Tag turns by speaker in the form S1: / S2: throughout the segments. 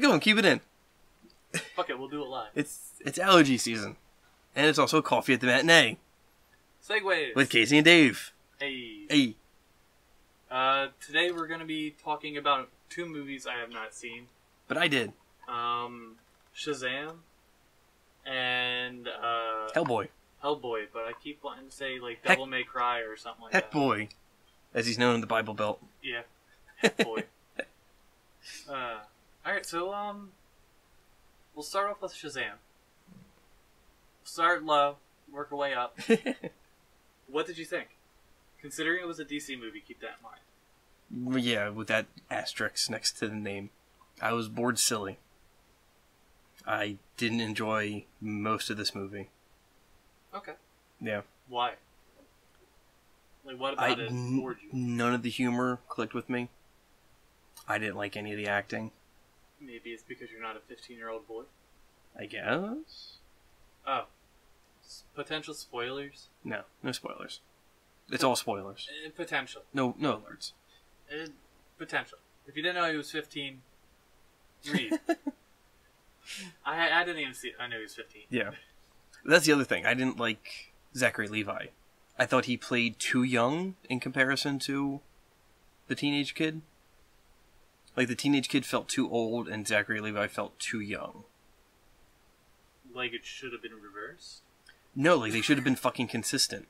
S1: going. Keep it in.
S2: Fuck it, we'll do it live.
S1: It's allergy season. And it's also Coffee at the Matinee.
S2: Segways!
S1: With Casey and Dave.
S2: Hey.
S1: Hey.
S2: Today we're going to be talking about 2 movies I have not seen.
S1: But I did.
S2: Shazam and
S1: Hellboy.
S2: Hellboy, but I keep wanting to say like Devil May Cry or something like that.
S1: Heckboy, as he's known in the Bible Belt.
S2: Yeah, Heckboy. Alright, so we'll start off with Shazam. Start low, work our way up. What did you think? Considering it was a DC movie, keep that in mind.
S1: Yeah, with that asterisk next to the name. I was bored silly. I didn't enjoy most of this movie.
S2: Okay.
S1: Yeah.
S2: Why? Like, what about it bored you?
S1: None of the humor clicked with me. I didn't like any of the acting.
S2: Maybe it's because you're not a 15-year-old boy?
S1: I guess?
S2: Oh. Potential spoilers?
S1: No spoilers. It's all spoilers.
S2: Potential.
S1: No alerts.
S2: Potential. If you didn't know he was 15, read. I didn't even see it. I knew he was 15.
S1: Yeah. That's the other thing. I didn't like Zachary Levi. I thought he played too young in comparison to the teenage kid. Like, the teenage kid felt too old, and Zachary Levi felt too young.
S2: Like it should have been reversed?
S1: No, like, they should have been fucking consistent.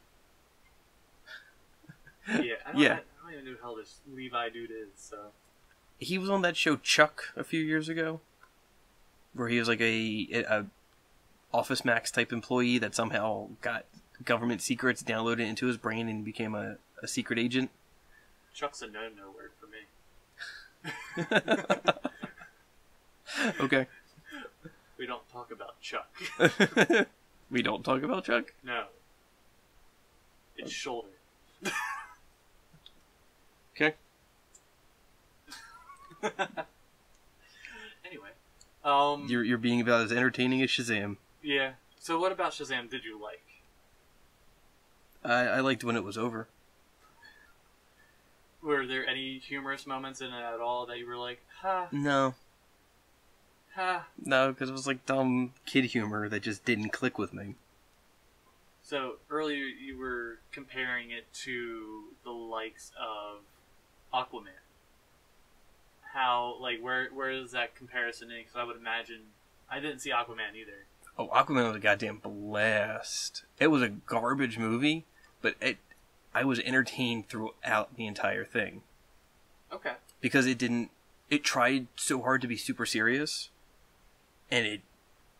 S2: Yeah, I don't even know how this Levi dude is, so...
S1: He was on that show Chuck a few years ago, where he was like a Office Max type employee that somehow got government secrets downloaded into his brain and became a secret agent.
S2: Chuck's a no-no word for me.
S1: Okay.
S2: We don't talk about Chuck.
S1: We don't talk about Chuck?
S2: No. It's shoulder.
S1: Okay.
S2: Anyway.
S1: You're being about as entertaining as Shazam.
S2: Yeah. So what about Shazam did you like?
S1: I liked when it was over.
S2: Were there any humorous moments in it at all that you were like, ha?
S1: No.
S2: Ha?
S1: No, because it was like dumb kid humor that just didn't click with me.
S2: So earlier you were comparing it to the likes of Aquaman. How, like, where is that comparison in? Because I would imagine... I didn't see Aquaman either.
S1: Oh, Aquaman was a goddamn blast. It was a garbage movie, but I was entertained throughout the entire thing.
S2: Okay.
S1: Because it tried so hard to be super serious, and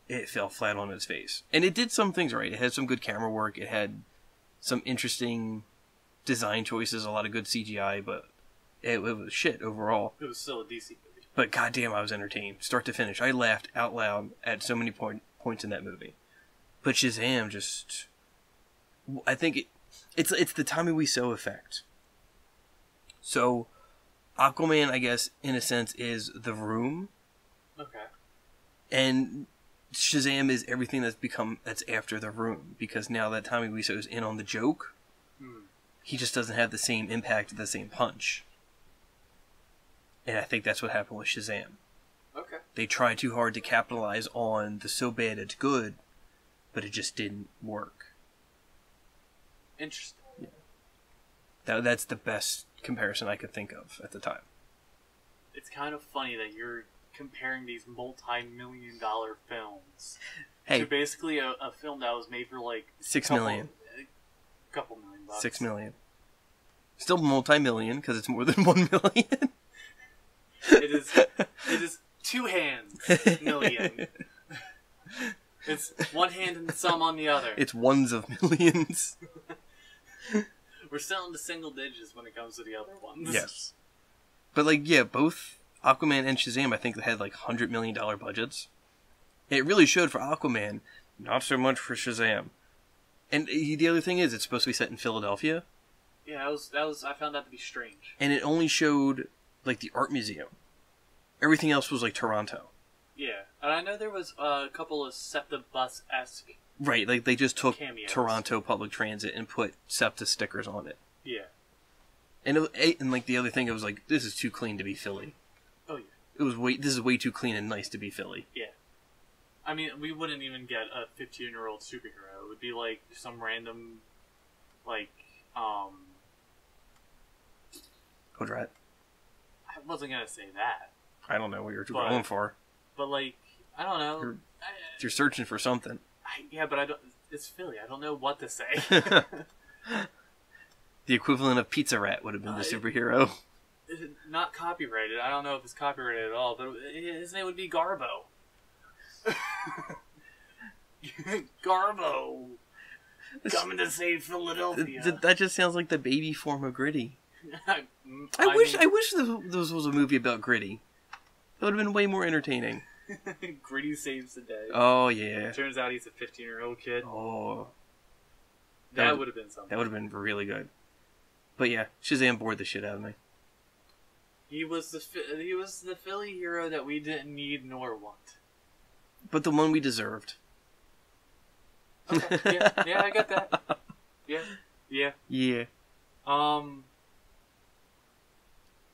S1: it fell flat on its face. And it did some things right. It had some good camera work, it had some interesting design choices, a lot of good CGI, but it was shit overall.
S2: It was still a DC movie.
S1: But goddamn, I was entertained, start to finish. I laughed out loud at so many points in that movie. But Shazam just... I think it's the Tommy Wiseau effect. So, Aquaman, I guess, in a sense, is The Room.
S2: Okay.
S1: And Shazam is everything that's after The Room. Because now that Tommy Wiseau is in on the joke, he just doesn't have the same impact, the same punch. And I think that's what happened with Shazam.
S2: Okay.
S1: They tried too hard to capitalize on the so bad it's good, but it just didn't work.
S2: Interesting.
S1: Yeah. That's the best comparison I could think of at the time.
S2: It's kind of funny that you're comparing these multi-million-dollar films to basically a film that was made for like...
S1: $6 million.
S2: A couple $1 million.
S1: $6 million. Still multi-million, because it's more than $1 million.
S2: It is 2 hands million. It's 1 hand and some on the other.
S1: It's ones of millions.
S2: We're still into single digits when it comes to the other ones.
S1: Yes. But like, yeah, both Aquaman and Shazam, I think they had like $100 million budgets. It really showed for Aquaman, not so much for Shazam. And the other thing is, it's supposed to be set in Philadelphia.
S2: Yeah, I found that to be strange.
S1: And it only showed like the art museum. Everything else was like Toronto.
S2: Yeah, and I know there was a couple of SEPTA bus-esque...
S1: Right, like they just took
S2: cameos.
S1: Toronto public transit and put SEPTA stickers on it.
S2: Yeah.
S1: And like the other thing, it was like, this is too clean to be Philly.
S2: Oh yeah.
S1: This is way too clean and nice to be Philly.
S2: Yeah. I mean, we wouldn't even get a 15-year-old superhero. It would be like some random, like,
S1: Hood rat.
S2: I wasn't gonna say that.
S1: I don't know what you're going for.
S2: But like, I don't know.
S1: You're searching for something.
S2: Yeah, but I don't. It's Philly. I don't know what to say.
S1: The equivalent of Pizza Rat would have been the superhero.
S2: Not copyrighted. I don't know if it's copyrighted at all, but his name would be Garbo. Garbo, coming to save Philadelphia.
S1: That just sounds like the baby form of Gritty. I wish this was a movie about Gritty. It would have been way more entertaining.
S2: Gritty saves the day.
S1: Oh yeah.
S2: Turns out he's a 15-year-old kid.
S1: Oh,
S2: that would have been something.
S1: That would have been really good. But yeah, Shazam bored the shit out of me.
S2: He was the Philly hero that we didn't need nor want.
S1: But the one we deserved.
S2: Okay. Yeah, I get that. Yeah.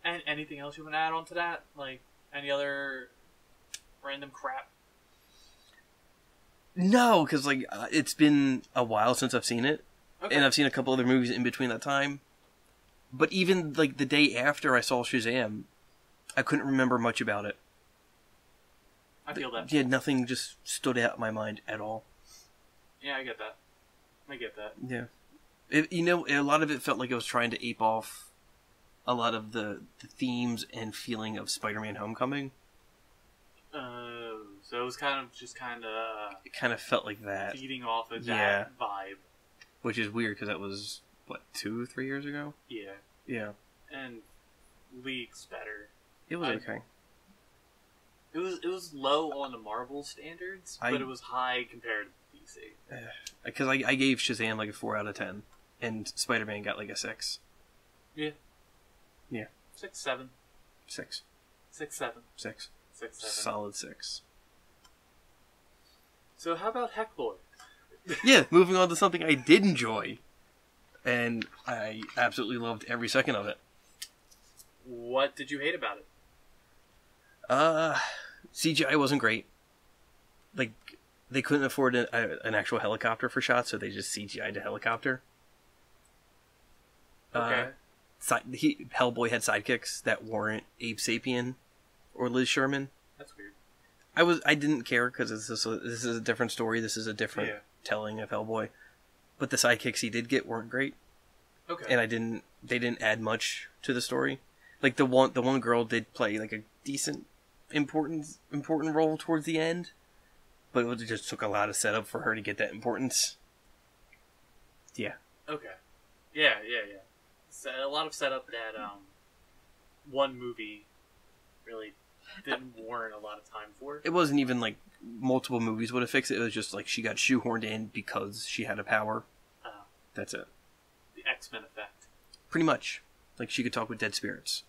S2: And anything else you want to add on to that? Like, any other random crap?
S1: No, because like it's been a while since I've seen it,
S2: Okay.
S1: and I've seen a couple other movies in between that time. But even like the day after I saw Shazam, I couldn't remember much about it.
S2: I feel that.
S1: Yeah, nothing just stood out in my mind at all.
S2: Yeah, I get that.
S1: Yeah, a lot of it felt like it was trying to ape off a lot of the themes and feeling of Spider-Man: Homecoming.
S2: So it was kind of
S1: It kind of felt like that,
S2: feeding off of that vibe.
S1: Which is weird because that was what 2-3 years ago.
S2: Yeah.
S1: Yeah.
S2: And leagues better.
S1: It was okay.
S2: It was low on the Marvel standards, but it was high compared to DC.
S1: Because I gave Shazam like a 4 out of 10, and Spider-Man got like a 6.
S2: Yeah.
S1: Yeah.
S2: 6, 7.
S1: 6.
S2: 6, 7.
S1: 6.
S2: 6, 7.
S1: Solid 6.
S2: So how about Hellboy?
S1: Yeah, moving on to something I did enjoy, and I absolutely loved every second of it.
S2: What did you hate about it?
S1: CGI wasn't great. Like, they couldn't afford an actual helicopter for shots, so they just CGI'd a helicopter.
S2: Okay.
S1: Hellboy had sidekicks that weren't Abe Sapien or Liz Sherman.
S2: That's weird. I
S1: didn't care because this is a different story. This is a different telling of Hellboy. But the sidekicks he did get weren't great.
S2: Okay.
S1: And they didn't add much to the story. Like the one girl did play like a decent important role towards the end, but it just took a lot of setup for her to get that importance. Yeah.
S2: Okay. Yeah. So a lot of setup that one movie really didn't warrant a lot of time for.
S1: It wasn't even like multiple movies would have fixed it. It was just like she got shoehorned in because she had a power.
S2: Oh.
S1: That's it.
S2: The X-Men effect.
S1: Pretty much. Like she could talk with dead spirits.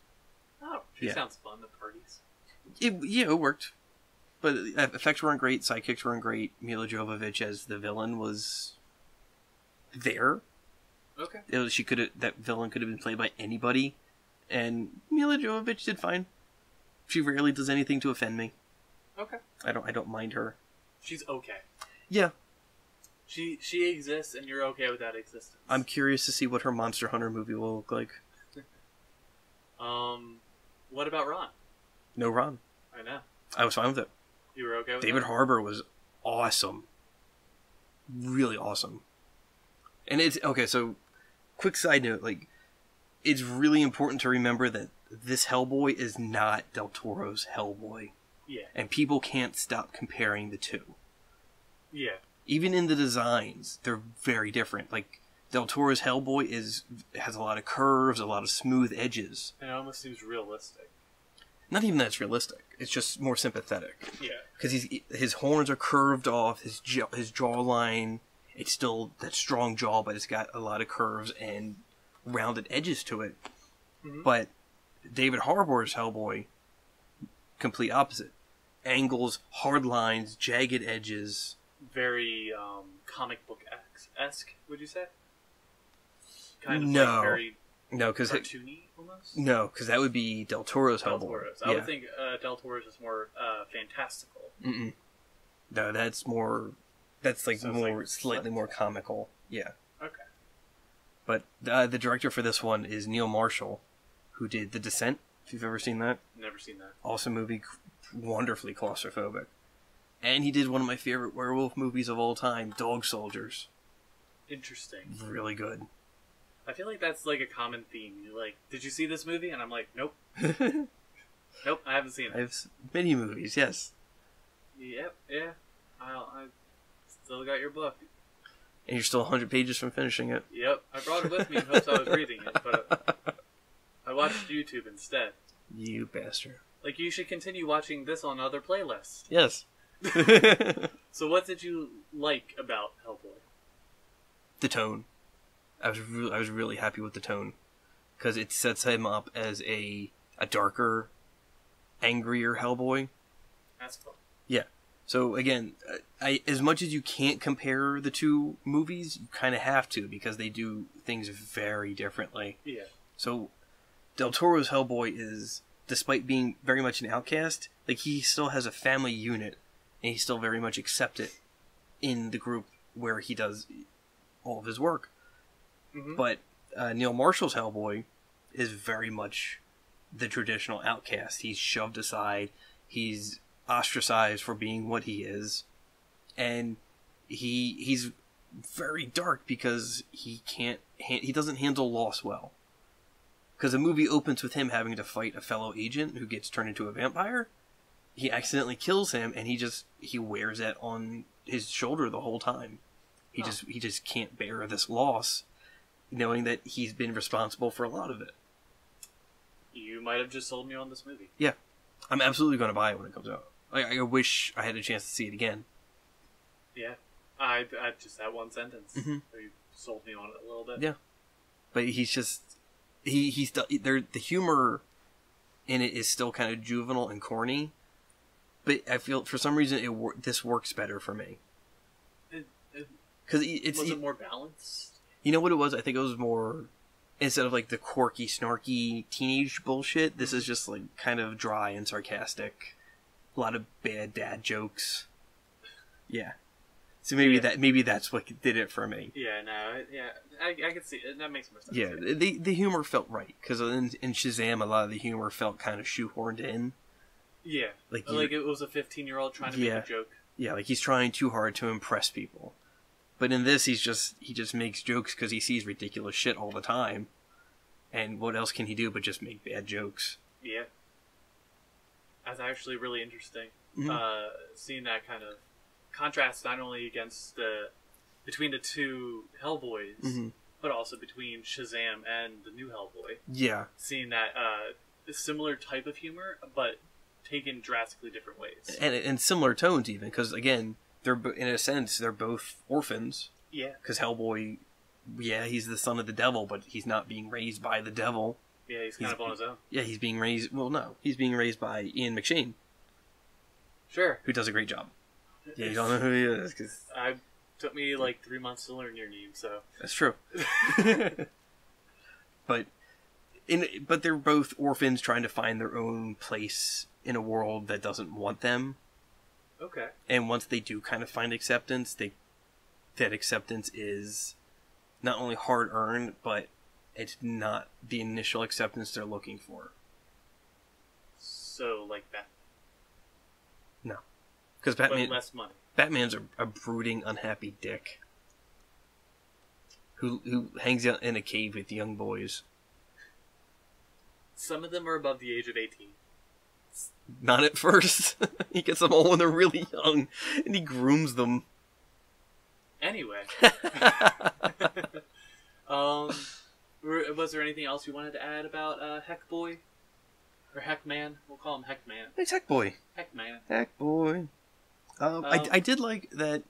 S2: Oh, she sounds fun at parties.
S1: It worked. But effects weren't great, sidekicks weren't great. Mila Jovovich as the villain was there.
S2: Okay.
S1: That villain could have been played by anybody, and Mila Jovovich did fine. She rarely does anything to offend me.
S2: Okay.
S1: I don't mind her.
S2: She's okay.
S1: Yeah.
S2: She exists, and you're okay with that existence.
S1: I'm curious to see what her Monster Hunter movie will look like.
S2: What about Ron?
S1: No Ron.
S2: I know.
S1: I was fine with it.
S2: You were okay with
S1: David
S2: that?
S1: Harbour was awesome. Really awesome. And it's okay, so quick side note, like it's really important to remember that this Hellboy is not Del Toro's Hellboy.
S2: Yeah.
S1: And people can't stop comparing the two.
S2: Yeah.
S1: Even in the designs, they're very different. Like Del Toro's Hellboy has a lot of curves, a lot of smooth edges.
S2: And it almost seems realistic.
S1: Not even that it's realistic. It's just more sympathetic.
S2: Yeah.
S1: Because his horns are curved off, his jawline, it's still that strong jaw, but it's got a lot of curves and rounded edges to it. Mm-hmm. But David Harbour's Hellboy, complete opposite. Angles, hard lines, jagged edges.
S2: Very comic book-esque, would you say? Kind of
S1: no.
S2: like very...
S1: No, because
S2: cartoony almost.
S1: no, because that would be Del Toro's
S2: Del
S1: Hellboy.
S2: Toro's. I would think Del Toro's is more fantastical.
S1: Mm-mm. No, that's more. That's like
S2: So it's
S1: more
S2: like
S1: slightly more comical. Yeah.
S2: Okay.
S1: But the director for this one is Neil Marshall, who did The Descent. If you've ever seen that,
S2: Never seen that.
S1: awesome movie, wonderfully claustrophobic. And he did one of my favorite werewolf movies of all time, Dog Soldiers.
S2: Interesting.
S1: Really good.
S2: I feel like that's like a common theme. You're like, did you see this movie? And I'm like, nope. Nope, I haven't seen it.
S1: I have many movies, yes.
S2: Yep, yeah. I still got your book.
S1: And you're still 100 pages from finishing it.
S2: Yep, I brought it with me in hopes I was reading it, but I watched YouTube instead.
S1: You bastard.
S2: Like, you should continue watching this on other playlists.
S1: Yes.
S2: So what did you like about Hellboy?
S1: The tone. I was really happy with the tone. Because it sets him up as a darker, angrier Hellboy.
S2: That's fun.
S1: Yeah. So again, as much as you can't compare the two movies, you kind of have to because they do things very differently.
S2: Yeah.
S1: So Del Toro's Hellboy is, despite being very much an outcast, like he still has a family unit, and he's still very much accepted in the group where he does all of his work.
S2: Mm-hmm.
S1: But Neil Marshall's Hellboy is very much the traditional outcast. He's shoved aside. He's ostracized for being what he is, and he's very dark because he doesn't handle loss well. Because the movie opens with him having to fight a fellow agent who gets turned into a vampire. He accidentally kills him, and he wears that on his shoulder the whole time. He just can't bear this loss, knowing that he's been responsible for a lot of it.
S2: You might have just sold me on this movie.
S1: Yeah, I'm absolutely going to buy it when it comes out. I wish I had a chance to see it again.
S2: Yeah, I just that one sentence.
S1: Mm-hmm.
S2: You sold me on it a little bit.
S1: Yeah, but he's just he's the humor in it is still kind of juvenile and corny, but I feel for some reason this works better for me because
S2: Was it more balanced?
S1: You know what it was? I think it was more, instead of like the quirky, snarky teenage bullshit, this is just like kind of dry and sarcastic. A lot of bad dad jokes. Yeah. So maybe that's what did it for me.
S2: Yeah, no, yeah, I can see it. That makes more sense.
S1: Yeah, the humor felt right because in Shazam, a lot of the humor felt kind of shoehorned in.
S2: Yeah, like it was a 15-year-old trying to make a joke. Yeah,
S1: like he's trying too hard to impress people. But in this, he just makes jokes because he sees ridiculous shit all the time. And what else can he do but just make bad jokes?
S2: Yeah. That's actually really interesting.
S1: Mm-hmm.
S2: Seeing that kind of contrast not only against between the two Hellboys,
S1: mm-hmm.
S2: but also between Shazam and the new Hellboy.
S1: Yeah.
S2: Seeing that a similar type of humor, but taken drastically different ways.
S1: And similar tones even, because again, they're in a sense, they're both orphans.
S2: Yeah. Because
S1: Hellboy, he's the son of the devil, but he's not being raised by the devil.
S2: Yeah, he's kind of on his own.
S1: Yeah, he's being raised... Well, no. He's being raised by Ian McShane.
S2: Sure.
S1: Who does a great job. Yeah, you don't know who he is.
S2: It took me like 3 months to learn your name, so...
S1: That's true. But they're both orphans trying to find their own place in a world that doesn't want them.
S2: Okay.
S1: And once they do kind of find acceptance, that acceptance is not only hard-earned, but it's not the initial acceptance they're looking for.
S2: So, like that?
S1: No. Because Batman...
S2: But less money.
S1: Batman's a brooding, unhappy dick. Who hangs out in a cave with young boys.
S2: Some of them are above the age of 18.
S1: Not at first. He gets them all when they're really young, and he grooms them.
S2: Anyway. Was there anything else you wanted to add about Heckboy? Or Heckman? We'll call him Heckman.
S1: It's Heckboy.
S2: Heckman.
S1: Heckboy. I did like that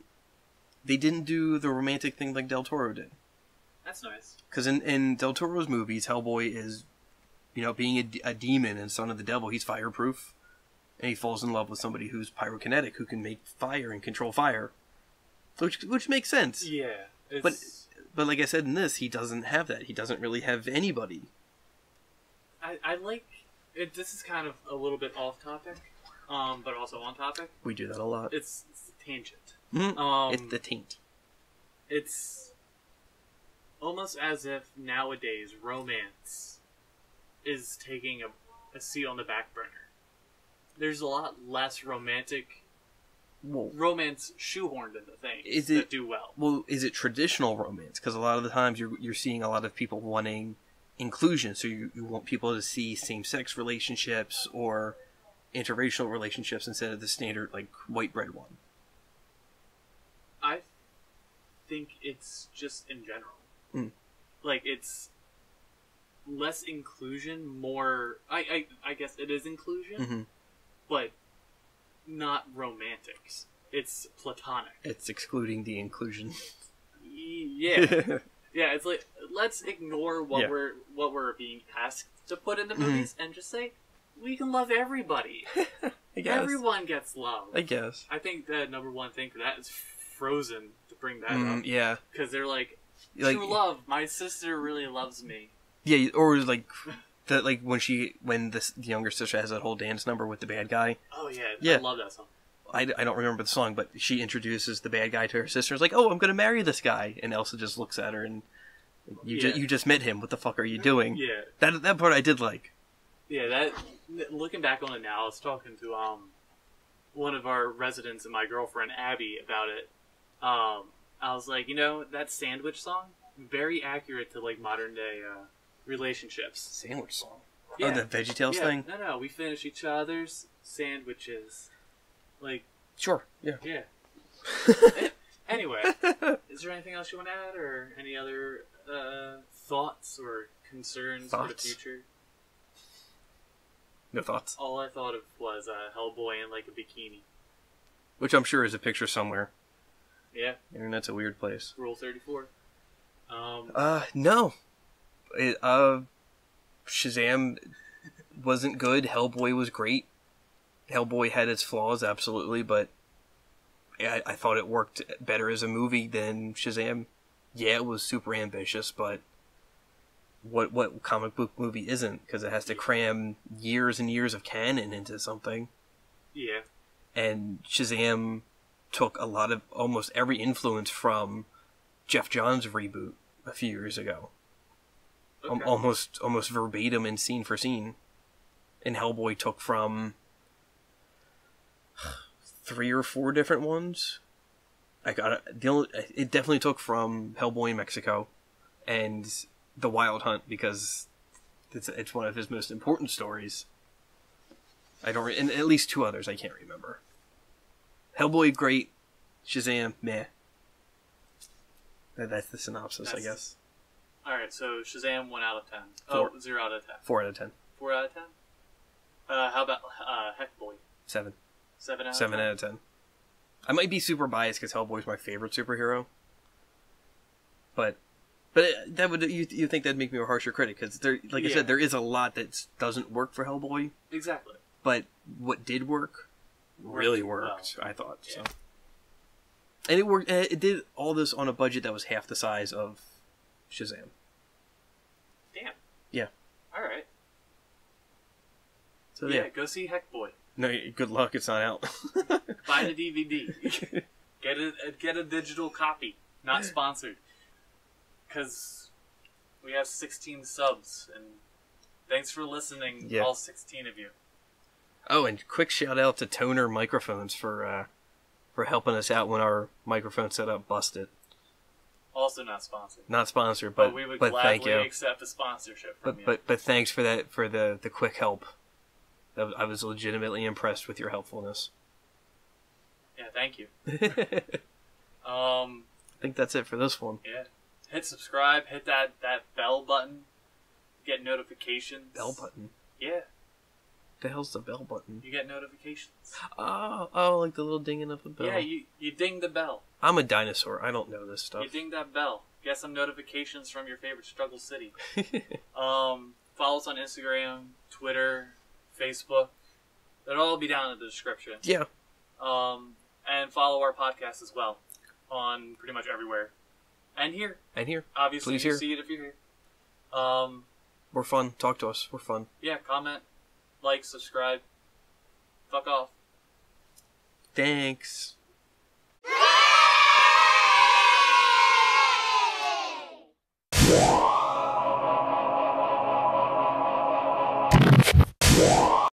S1: they didn't do the romantic thing like Del Toro did.
S2: That's nice.
S1: Because in Del Toro's movies, Hellboy is, being a demon and son of the devil, he's fireproof. And he falls in love with somebody who's pyrokinetic, who can make fire and control fire. Which makes sense.
S2: Yeah.
S1: But but like I said in this, he doesn't have that. He doesn't really have anybody.
S2: I like it. This is kind of a little bit off topic, but also on topic.
S1: We do that a lot.
S2: It's a tangent.
S1: Mm-hmm. It's the taint.
S2: It's almost as if nowadays romance is taking a seat on the back burner. There's a lot less romantic romance shoehorned into things that do well.
S1: Well, is it traditional romance? Because a lot of the times you're seeing a lot of people wanting inclusion. So you want people to see same-sex relationships or interracial relationships instead of the standard, like, white bread one.
S2: I think it's just in general.
S1: Mm.
S2: Like, it's less inclusion, more... I guess it is inclusion,
S1: mm-hmm.
S2: but not romantics. It's platonic.
S1: It's excluding the inclusion.
S2: Yeah. Yeah, it's like, let's ignore what we're being asked to put in the movies and just say, we can love everybody.
S1: I guess.
S2: Everyone gets love.
S1: I guess.
S2: I think the number one thing for that is Frozen, to bring that up.
S1: Yeah.
S2: Because they're like, true love, my sister really loves me.
S1: Yeah, or like... when the younger sister has that whole dance number with the bad guy.
S2: Oh yeah. I love that song.
S1: I don't remember the song, but she introduces the bad guy to her sister. It's like, oh, I'm going to marry this guy. And Elsa just looks at her and, you just met him. What the fuck are you doing?
S2: Yeah.
S1: That part I did like.
S2: Yeah, looking back on it now, I was talking to one of our residents and my girlfriend, Abby, about it. I was like, that sandwich song, very accurate to, like, modern day relationships.
S1: Sandwich song?
S2: Yeah.
S1: Oh, the VeggieTales thing?
S2: No, we finish each other's sandwiches. Like...
S1: Sure, yeah.
S2: Yeah. Anyway, is there anything else you want to add, or any other thoughts or concerns for the future?
S1: No thoughts.
S2: All I thought of was Hellboy in, like, a bikini.
S1: Which I'm sure is a picture somewhere.
S2: Yeah.
S1: Internet's a weird place.
S2: Rule 34.
S1: No. Shazam wasn't good. Hellboy was great. Hellboy had its flaws, absolutely, but I thought it worked better as a movie than Shazam. Yeah, it was super ambitious, but what comic book movie isn't? Because it has to cram years and years of canon into something.
S2: Yeah. And
S1: Shazam took a lot of, almost every influence from Jeff Johns' reboot a few years ago. Okay. Almost verbatim and scene for scene. And Hellboy took from 3 or 4 different ones. It definitely took from Hellboy in Mexico and The Wild Hunt, because it's one of his most important stories. And at least 2 others I can't remember. Hellboy, great. Shazam, meh. That's the synopsis, I guess.
S2: Alright, so Shazam 1 out of 10. 0 out of 10.
S1: 4 out of 10.
S2: 4 out of 10? How about Hellboy?
S1: 7.
S2: 7 out of 10?
S1: 7 out of 10. I might be super biased because Hellboy's my favorite superhero. But that would you think that'd make me a harsher critic, because I said, there is a lot that doesn't work for Hellboy.
S2: Exactly.
S1: But what did work really worked, well. I thought. Yeah. So. And it worked. It did all this on a budget that was half the size of Shazam.
S2: Damn.
S1: Yeah.
S2: All right.
S1: So
S2: yeah, go see Hellboy.
S1: No, good luck. It's not out.
S2: Buy the DVD. Get a digital copy. Not sponsored. Because we have 16 subs, and thanks for listening, all 16 of you. Oh, and quick shout out to Toner Microphones for helping us out when our microphone setup busted. Also not sponsored. Not sponsored, but we would gladly accept a sponsorship from you. But thanks for that, for the quick help. I was legitimately impressed with your helpfulness. Yeah, thank you. I think that's it for this one. Yeah. Hit subscribe, hit that bell button, get notifications. Bell button? Yeah. The hell's the bell button? You get notifications. Oh, like the little dinging of the bell. Yeah, you ding the bell. I'm a dinosaur. I don't know this stuff. You ding that bell. Get some notifications from your favorite struggle city. Follow us on Instagram, Twitter, Facebook. That'll all be down in the description. Yeah. And follow our podcast as well on pretty much everywhere. And here.
S1: And here.
S2: Obviously,
S1: Please
S2: you
S1: here.
S2: see it if you're here.
S1: We're fun. Talk to us. We're fun.
S2: Yeah, comment, like, subscribe. Fuck off.
S1: Thanks.
S3: Yeah!